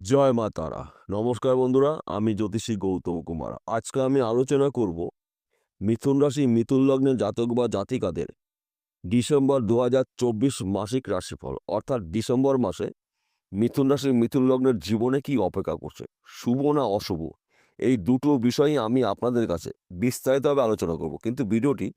জয় মা তারা। নমস্কার বন্ধুরা, আমি জ্যোতিষী গৌতম কুমার। আজকে আমি আলোচনা করব মিথুন রাশি মিথুন লগ্নের জাতক বা জাতিকাদের ডিসেম্বর 2024 মাসিক রাশিফল, অর্থাৎ ডিসেম্বর মাসে মিথুন রাশি মিথুন লগ্নের জীবনে কি অপেক্ষা করছে, শুভ না অশুভ, এই দুটো বিষয়ই আমি আপনাদের কাছে বিস্তারিতভাবে আলোচনা করব। কিন্তু ভিডিওটি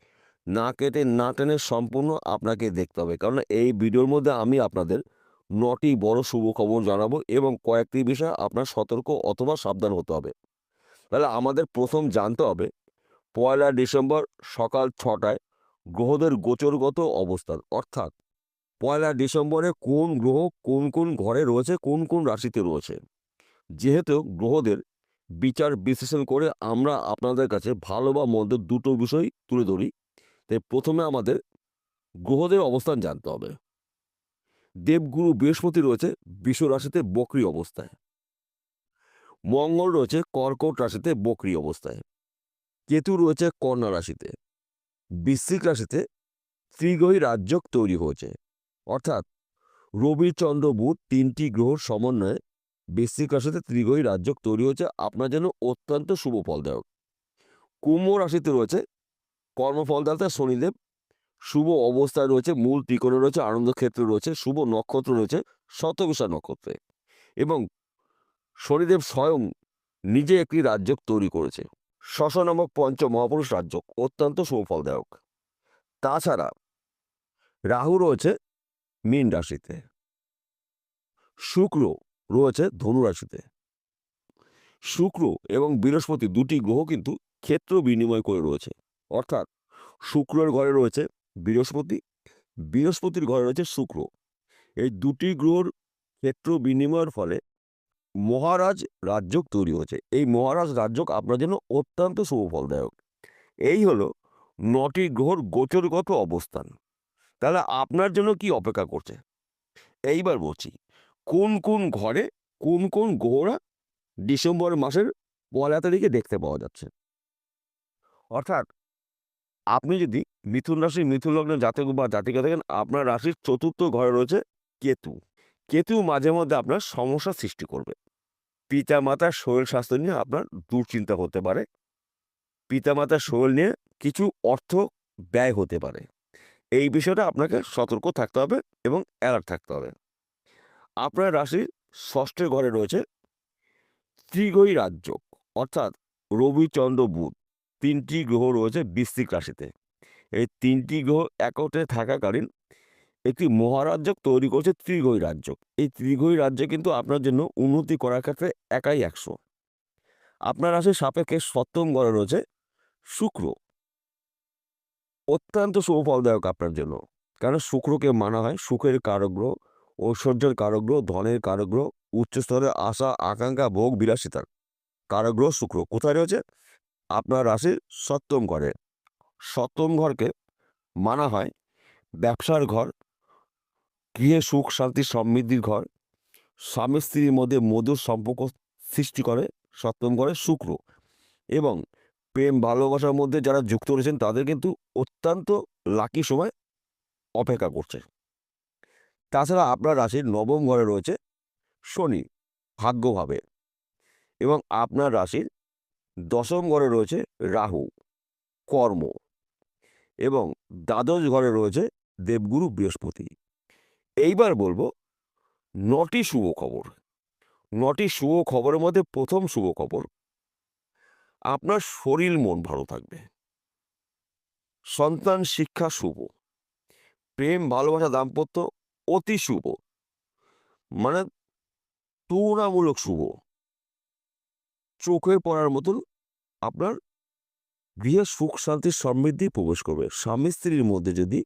না কেটে না টেনে সম্পূর্ণ আপনাকে দেখতে হবে, কারণ এই ভিডিওর মধ্যে আমি আপনাদের 9টি বড় শুভ খবর জানাবো এবং কয়েকটি বিষয় আপনার সতর্ক অথবা সাবধান হতে হবে। তাহলে আমাদের প্রথম জানতে হবে 1 ডিসেম্বর সকাল 6টায় গ্রহদের গোচরগত অবস্থান, অর্থাৎ 1 ডিসেম্বরে কোন গ্রহ কোন কোন ঘরে রয়েছে, কোন কোন রাশিতে রয়েছে। যেহেতু গ্রহদের বিচার বিশ্লেষণ করে আমরা আপনাদের কাছে ভালো বা মন্দ দুটো বিষয় তুলে ধরি, তাই প্রথমে আমাদের গ্রহদের অবস্থান জানতে হবে। দেবগুরু বৃহস্পতি রয়েছে বৃষ রাশিতে বক্রী অবস্থায়, মঙ্গল রয়েছে কর্কট রাশিতে বক্রী অবস্থায়, কেতু রয়েছে কন্যা রাশিতে, বৃশ্চিক রাশিতে ত্রিগ্রহী রাজযোগ তৈরি হয়েছে, অর্থাৎ রবি চন্দ্র বুধ তিনটি গ্রহর সমন্বয়ে বৃশ্চিক রাশিতে ত্রিগ্রহী রাজযোগ তৈরি হয়েছে, আপনার জন্য অত্যন্ত শুভ ফলদায়ক। কুম্ভ রাশিতে রয়েছে কর্মফলদাতা শনিদেব, শুভ অবস্থায় রয়েছে, মূল ত্রিকোণে রয়েছে, আনন্দ ক্ষেত্রে রয়েছে, শুভ নক্ষত্র রয়েছে শতবিশা নক্ষত্রে, এবং শনিদেব স্বয়ং নিজে একটি রাজযোগ তৈরি করেছে, শশ নামক পঞ্চ মহাপুরুষ রাজযোগ, অত্যন্ত সুফলদায়ক। তাছাড়া রাহু রয়েছে মীন রাশিতে, শুক্র রয়েছে ধনু রাশিতে। শুক্র এবং বৃহস্পতি দুটি গ্রহ কিন্তু ক্ষেত্র বিনিময় করে রয়েছে, অর্থাৎ শুক্রের ঘরে রয়েছে বৃহস্পতি, বৃহস্পতির ঘরে রয়েছে শুক্র। এই দুটি গ্রহর ক্ষেত্র বিনিময়ের ফলে মহারাজ রাজযোগ তৈরি হয়েছে। এই মহারাজ রাজযোগ আপনার জন্য অত্যন্ত শুভফলদায়ক। এই হলো 9টি গ্রহর গোচরগত অবস্থান। তাহলে আপনার জন্য কি অপেক্ষা করছে এইবার বলছি, কোন কোন ঘরে কোন কোন গ্রহরা ডিসেম্বর মাসের 1 তারিখে দেখতে পাওয়া যাচ্ছে। অর্থাৎ আপনি যদি মিথুন রাশি মিথুন লগ্নের জাতক বা জাতিকা দেখেন, আপনার রাশির 4র্থ ঘরে রয়েছে কেতু। কেতু মাঝে মধ্যে আপনার সমস্যা সৃষ্টি করবে। পিতামাতার শরীর স্বাস্থ্য নিয়ে আপনার দুশ্চিন্তা হতে পারে, পিতামাতার শরীর নিয়ে কিছু অর্থ ব্যয় হতে পারে। এই বিষয়টা আপনাকে সতর্ক থাকতে হবে এবং অ্যালার্ট থাকতে হবে। আপনার রাশির 6ষ্ঠ ঘরে রয়েছে ত্রিগ্রহী রাজযোগ, অর্থাৎ রবি চন্দ্র বুধ তিনটি গ্রহ রয়েছে বৃশ্চিক রাশিতে। এই তিনটি গ্রহ একত্রে থাকাকালীন একটি মহারাজযোগ তৈরি করছে ত্রিগ্রহী রাজযোগ। এই ত্রিগ্রহী রাজ্য কিন্তু আপনার জন্য উন্নতি করার ক্ষেত্রে একাই 100। আপনার রাশির সাপেক্ষে 7ম ঘরে রয়েছে শুক্র, অত্যন্ত শুভফলদায়ক আপনার জন্য। কারণ শুক্রকে মানা হয় সুখের কারক গ্রহ, ঐশ্বর্যের কারক গ্রহ, ধনের কারক গ্রহ, উচ্চস্তরের আশা আকাঙ্ক্ষা ভোগ বিলাসিতার কারক গ্রহ শুক্র কোথায় রয়েছে? আপনার রাশির 7ম ঘরে। 7ম ঘরকে মানা হয় ব্যবসার ঘর, গৃহে সুখ শান্তি সমৃদ্ধির ঘর, স্বামী স্ত্রীর মধ্যে মধুর সম্পর্ক সৃষ্টি করে 7ম ঘরে শুক্র, এবং প্রেম ভালোবাসার মধ্যে যারা যুক্ত রয়েছেন তাদের কিন্তু অত্যন্ত লাকি সময় অপেক্ষা করছে। তাছাড়া আপনার রাশির 9ম ঘরে রয়েছে শনি ভাগ্যভাবে, এবং আপনার রাশির 10ম ঘরে রয়েছে রাহু কর্ম, এবং দ্বাদশ ঘরে রয়েছে দেবগুরু বৃহস্পতি। এইবার বলবো 9টি শুভ খবর। 9টি শুভ খবরের মধ্যে প্রথম শুভ খবর, আপনার শরীর মন ভালো থাকবে, সন্তান শিক্ষা শুভ, প্রেম ভালোবাসা দাম্পত্য অতি শুভ, মানে তুলনামূলক শুভ, চোখে পড়ার মতন আপনার গৃহে সুখ শান্তি সমৃদ্ধি প্রবেশ করবে। স্বামী স্ত্রীর মধ্যে যদি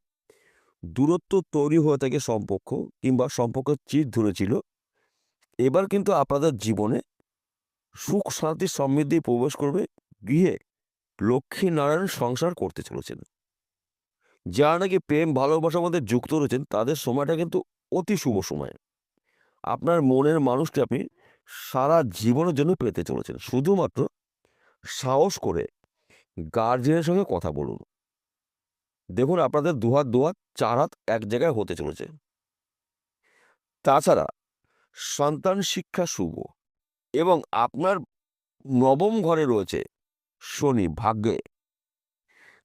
দূরত্ব তৈরি হয়ে থাকে সম্পর্ক, কিংবা সম্পর্কের চির ধরেছিল, এবার কিন্তু আপনাদের জীবনে সুখ শান্তি সমৃদ্ধি প্রবেশ করবে। গৃহে লক্ষ্মী নারায়ণ সংসার করতে চলেছেন। যারা নাকি প্রেম ভালোবাসার মধ্যে যুক্ত রয়েছেন তাদের সময়টা কিন্তু অতি শুভ সময়। আপনার মনের মানুষটি আপনি সারা জীবনের জন্য পেতে চলেছেন। শুধুমাত্র সাহস করে গার্জিয়ানের সঙ্গে কথা বলুন। দেখুন আপনাদের দুহাত 4 হাত এক জায়গায় হতে চলেছে। তাছাড়া সন্তান শিক্ষা শুভ, এবং আপনার নবম ঘরে রয়েছে শনি ভাগ্যে,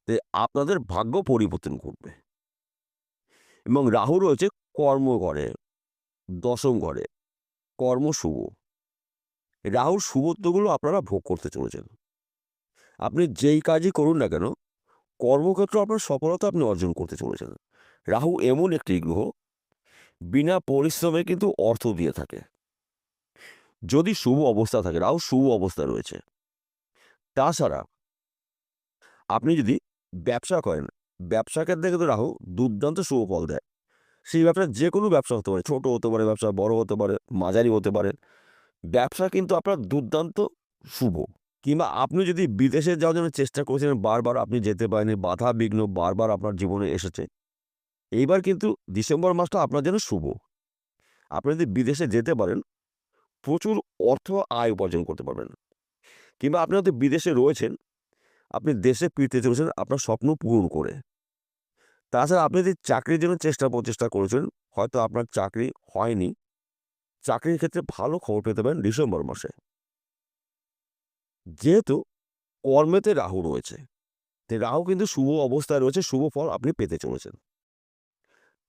তে আপনাদের ভাগ্য পরিবর্তন করবে। এবং রাহু রয়েছে কর্মঘরে, দশম ঘরে, কর্ম শুভ। রাহুর শুভত্বগুলো আপনারা ভোগ করতে চলেছেন। আপনি যেই কাজই করুন না কেন, কর্মক্ষেত্রে আপনার সফলতা আপনি অর্জন করতে চলেছেন। রাহু এমন একটি গ্রহ, বিনা পরিশ্রমে কিন্তু অর্থ দিয়ে থাকে, যদি শুভ অবস্থা থাকে। রাহু শুভ অবস্থা রয়েছে। তাছাড়া আপনি যদি ব্যবসা করেন, ব্যবসা ক্ষেত্রে কিন্তু রাহু দুর্দান্ত শুভ ফল দেয়। সেই ব্যবসা যে কোনো ব্যবসা হতে পারে, ছোট হতে পারে ব্যবসা, বড় হতে পারে, মাঝারি হতে পারে। ব্যবসা কিন্তু আপনার দুর্দান্ত শুভ। কিংবা আপনি যদি বিদেশে যাওয়ার জন্য চেষ্টা করেছিলেন, বারবার আপনি যেতে পারেননি, বাধা বিঘ্ন বারবার আপনার জীবনে এসেছে, এইবার কিন্তু ডিসেম্বর মাসটা আপনার জন্য শুভ। আপনি যদি বিদেশে যেতে পারেন, প্রচুর অর্থ আয় উপার্জন করতে পারবেন। কিংবা আপনি হয়তো বিদেশে রয়েছেন, আপনি দেশে ফিরতে চলেছেন আপনার স্বপ্ন পূরণ করে। তাছাড়া আপনি যদি চাকরির জন্য প্রচেষ্টা করেছেন, হয়তো আপনার চাকরি হয়নি, চাকরির ক্ষেত্রে ভালো খবর পেতে পারেন ডিসেম্বর মাসে। যেহেতু কর্মেতে রাহু রয়েছে, তাই রাহু কিন্তু শুভ অবস্থায় রয়েছে, শুভ ফল আপনি পেতে চলেছেন।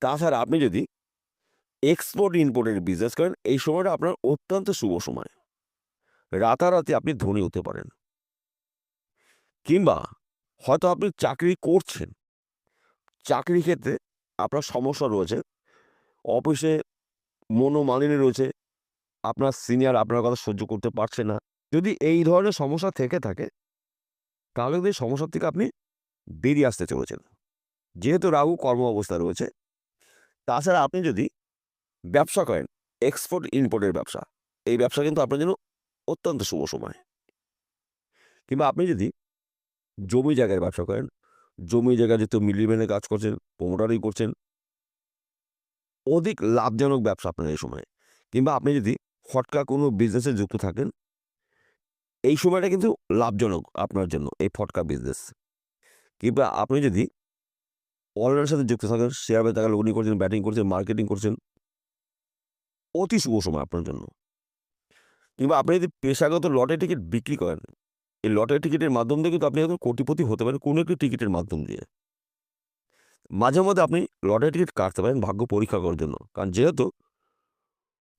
তাছাড়া আপনি যদি এক্সপোর্ট ইম্পোর্টের বিজনেস করেন, এই সময়টা আপনার অত্যন্ত শুভ সময়। রাতারাতি আপনি ধনী হতে পারেন। কিংবা হয়তো আপনি চাকরি করছেন, চাকরির ক্ষেত্রে আপনার সমস্যা রয়েছে, অফিসে মনোমালিন্য রয়েছে, আপনার সিনিয়র আপনার কথা সহ্য করতে পারছে না। যদি এই ধরনের সমস্যা থেকে থাকে, তাহলে কিন্তু এই সমস্যার থেকে আপনি বেরিয়ে আসতে চলেছেন, যেহেতু রাহু কর্ম অবস্থা রয়েছে। তাছাড়া আপনি যদি ব্যবসা করেন, এক্সপোর্ট ইম্পোর্টের ব্যবসা, এই ব্যবসা কিন্তু আপনার জন্য অত্যন্ত শুভ সময়। কিংবা আপনি যদি জমি জায়গায় ব্যবসা করেন, জমি জায়গায় যেহেতু মিডলম্যানে কাজ করছেন, প্রমোটারি করছেন, অধিক লাভজনক ব্যবসা আপনার এই সময়। কিংবা আপনি যদি ফটকা কোনো বিজনেসে যুক্ত থাকেন, এই সময়টা কিন্তু লাভজনক আপনার জন্য, এই ফটকা বিজনেস। কিংবা আপনি যদি অনলাইনের সাথে যুক্ত থাকেন, শেয়ার বাজারে টাকা লগ্নি করছেন, ব্যাটিং করছেন, মার্কেটিং করছেন, অতি শুভ সময় আপনার জন্য। কিংবা আপনি যদি পেশাগত লটারি টিকিট বিক্রি করেন, এই লটারি টিকিটের মাধ্যম দিয়ে কিন্তু আপনি হয়তো কোটিপতি হতে পারেন কোনো একটি টিকিটের মাধ্যম দিয়ে। মাঝে মধ্যে আপনি লটারি টিকিট কাটতে পারেন ভাগ্য পরীক্ষা করার জন্য, কারণ যেহেতু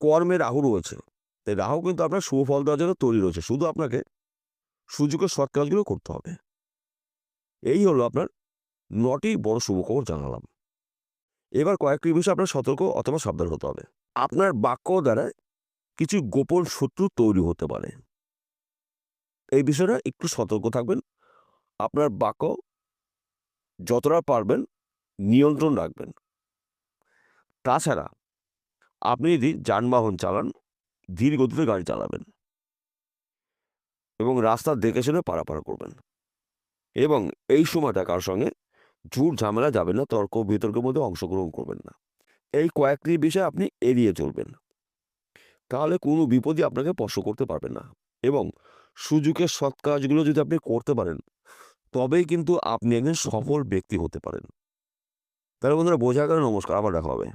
কর্মে রাহু রয়েছে, তাই রাহু কিন্তু আপনার শুভ ফল দেওয়ার জন্য তৈরি রয়েছে। শুধু আপনাকে সুযোগের সৎ কাজগুলো করতে হবে। এই হলো আপনার 9টি বড় শুভ খবর জানালাম। এবার কয়েকটি বিষয় আপনার সতর্ক অথবা সাবধান হতে হবে। আপনার বাক্য দ্বারা কিছু গোপন শত্রু তৈরি হতে পারে, এই বিষয়টা একটু সতর্ক থাকবেন। আপনার বাক্য যতটা পারবেন নিয়ন্ত্রণ রাখবেন। তাছাড়া আপনি যদি যানবাহন চালান, ধীর গতিতে গাড়ি চালাবেন এবং রাস্তা দেখে শুনে পারাপার করবেন। এবং এই সময়টা কারোর সঙ্গে ঝুট ঝামেলা যাবেন না, তর্ক বিতর্কের মধ্যে অংশগ্রহণ করবেন না। এই কয়েকটি বিষয় আপনি এড়িয়ে চলবেন, তাহলে কোনো বিপদই আপনাকে স্পর্শ করতে পারবে না। এবং সুযোগের সৎ কাজগুলো যদি আপনি করতে পারেন, তবেই কিন্তু আপনি একজন সফল ব্যক্তি হতে পারেন। তাহলে বন্ধুরা, বোঝা গেল। নমস্কার, আবার দেখা হবে।